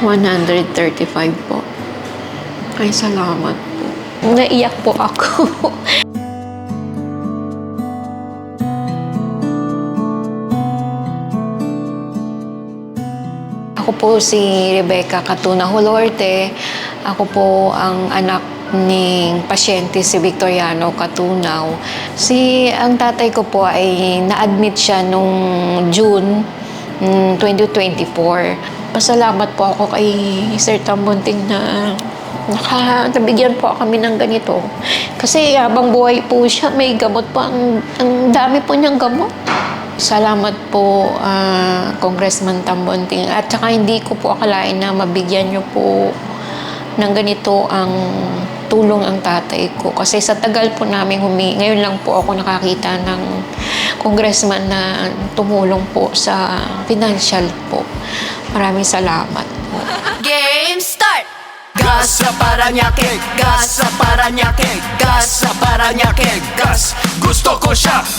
135 po. Ay, salamat po. Naiyak po ako. Ako po si Rebecca Catuna Hulorte. Ako po ang anak ng pasyente si Victoriano Catunaw. Ang tatay ko po ay na-admit siya nung June 2024. Pasalamat po ako kay Sir Tambunting na nabigyan po kami ng ganito. Kasi habang buhay po siya, may gamot po. Ang dami po niyang gamot. Salamat po, Congressman Tambunting. At saka hindi ko po akalain na mabigyan niyo po ng ganito ang tulong ang tatay ko. Kasi sa tagal po namin ngayon lang po ako nakakita ng congressman na tumulong po sa financial po. Maraming salamat po. Game start! Gas sa Parañaque, gas sa Parañaque, gas sa Parañaque, gas, gusto ko siya.